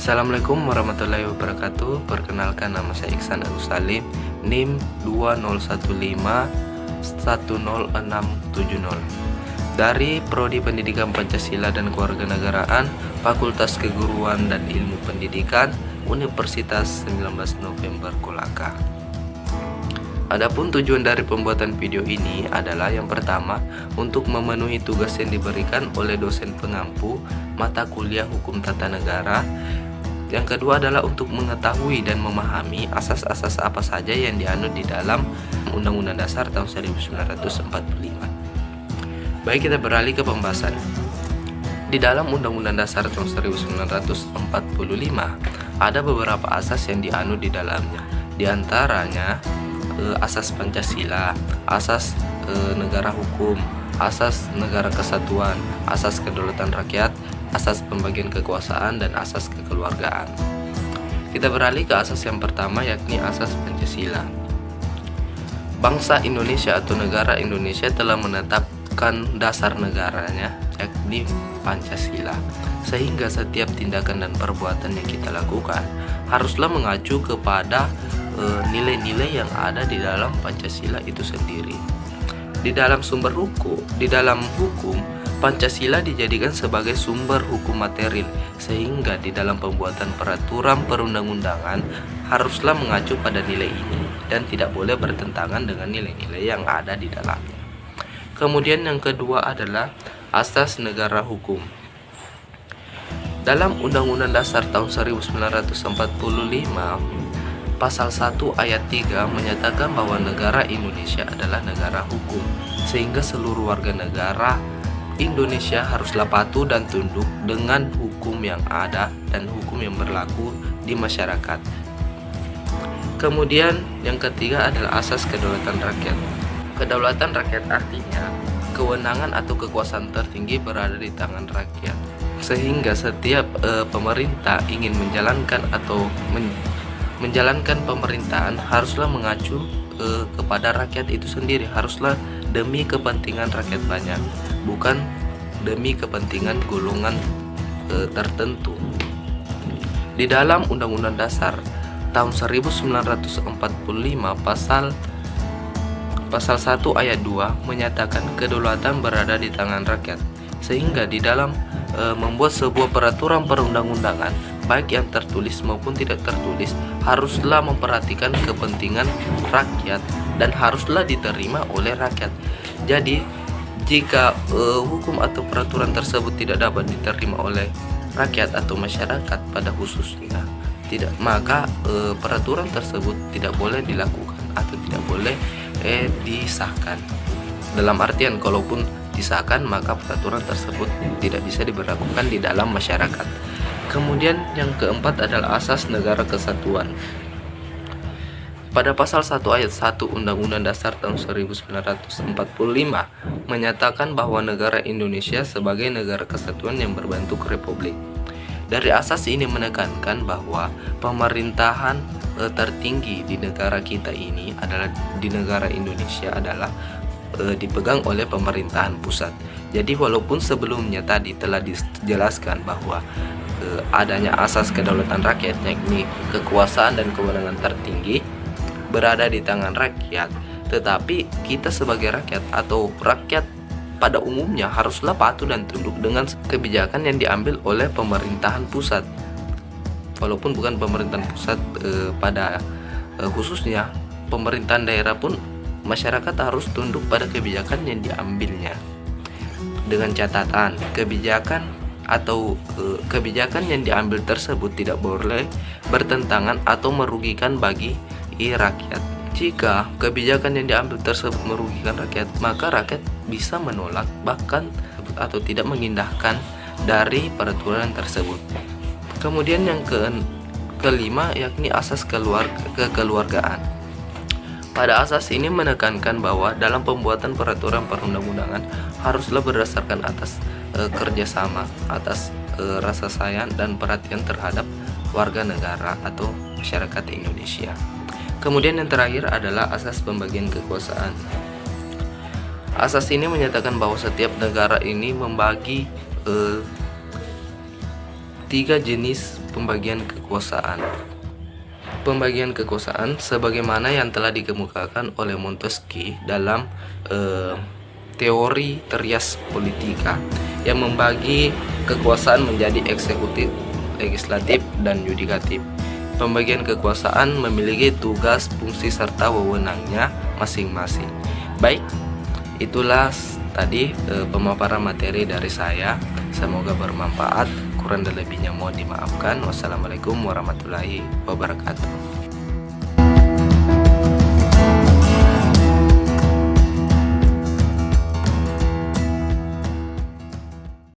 Assalamualaikum warahmatullahi wabarakatuh. Perkenalkan, nama saya Iksan Agus Salim, NIM 2015106670 dari Prodi Pendidikan Pancasila dan Kewarganegaraan, Fakultas Keguruan dan Ilmu Pendidikan, Universitas 19 November Kolaka. Adapun tujuan dari pembuatan video ini adalah yang pertama, untuk memenuhi tugas yang diberikan oleh dosen pengampu mata kuliah Hukum Tata Negara. Yang kedua adalah untuk mengetahui dan memahami asas-asas apa saja yang dianut di dalam Undang-Undang Dasar tahun 1945. Baik, kita beralih ke pembahasan. Di dalam Undang-Undang Dasar tahun 1945 ada beberapa asas yang dianut di dalamnya. Di antaranya asas Pancasila, asas negara hukum, asas negara kesatuan, asas kedaulatan rakyat, asas pembagian kekuasaan, dan asas kekeluargaan. Kita beralih ke asas yang pertama, yakni asas Pancasila. Bangsa Indonesia atau negara Indonesia telah menetapkan dasar negaranya, yakni Pancasila, sehingga setiap tindakan dan perbuatan yang kita lakukan haruslah mengacu kepada nilai-nilai yang ada di dalam Pancasila itu sendiri. Di dalam hukum, Pancasila dijadikan sebagai sumber hukum material, sehingga di dalam pembuatan peraturan perundang-undangan haruslah mengacu pada nilai ini dan tidak boleh bertentangan dengan nilai-nilai yang ada di dalamnya. Kemudian yang kedua adalah asas negara hukum. Dalam Undang-Undang Dasar tahun 1945, Pasal 1 ayat 3 menyatakan bahwa negara Indonesia adalah negara hukum, sehingga seluruh warga negara Indonesia haruslah patuh dan tunduk dengan hukum yang ada dan hukum yang berlaku di masyarakat. Kemudian yang ketiga adalah asas kedaulatan rakyat. Kedaulatan rakyat artinya kewenangan atau kekuasaan tertinggi berada di tangan rakyat, sehingga setiap pemerintah ingin menjalankan pemerintahan haruslah mengacu kepada rakyat itu sendiri, haruslah demi kepentingan rakyat banyak, bukan demi kepentingan golongan tertentu. Di dalam Undang-Undang Dasar tahun 1945 pasal 1 ayat 2 menyatakan kedaulatan berada di tangan rakyat, sehingga di dalam membuat sebuah peraturan perundang-undangan, baik yang tertulis maupun tidak tertulis, haruslah memperhatikan kepentingan rakyat dan haruslah diterima oleh rakyat. Jadi jika hukum atau peraturan tersebut tidak dapat diterima oleh rakyat atau masyarakat pada khususnya, maka peraturan tersebut tidak boleh dilakukan atau tidak boleh disahkan. Dalam artian, kalaupun disahkan, maka peraturan tersebut tidak bisa diberlakukan di dalam masyarakat. Kemudian yang keempat adalah asas negara kesatuan. Pada pasal 1 ayat 1 Undang-Undang Dasar tahun 1945 menyatakan bahwa negara Indonesia sebagai negara kesatuan yang berbentuk republik. Dari asas ini menekankan bahwa pemerintahan tertinggi di negara kita ini adalah di negara Indonesia adalah dipegang oleh pemerintahan pusat. Jadi walaupun sebelumnya tadi telah dijelaskan bahwa adanya asas kedaulatan rakyat, yakni kekuasaan dan kewenangan tertinggi berada di tangan rakyat, tetapi kita sebagai rakyat atau rakyat pada umumnya haruslah patuh dan tunduk dengan kebijakan yang diambil oleh pemerintahan pusat. Walaupun bukan pemerintahan pusat pada khususnya pemerintahan daerah pun, masyarakat harus tunduk pada kebijakan yang diambilnya, dengan catatan kebijakan yang diambil tersebut tidak boleh bertentangan atau merugikan bagi rakyat. Jika kebijakan yang diambil tersebut merugikan rakyat, maka rakyat bisa menolak bahkan atau tidak mengindahkan dari peraturan tersebut. Kemudian yang kelima, yakni asas kekeluargaan. Pada asas ini menekankan bahwa dalam pembuatan peraturan perundang-undangan haruslah berdasarkan atas kerjasama, atas rasa sayang dan perhatian terhadap warga negara atau masyarakat Indonesia. Kemudian yang terakhir adalah asas pembagian kekuasaan. Asas ini menyatakan bahwa setiap negara ini membagi 3 jenis pembagian kekuasaan. Pembagian kekuasaan sebagaimana yang telah dikemukakan oleh Montesquieu dalam teori Trias Politica yang membagi kekuasaan menjadi eksekutif, legislatif, dan yudikatif. Pembagian kekuasaan memiliki tugas, fungsi, serta wewenangnya masing-masing. Baik, itulah tadi pemaparan materi dari saya. Semoga bermanfaat. Kurang dan lebihnya mohon dimaafkan. Wassalamualaikum warahmatullahi wabarakatuh.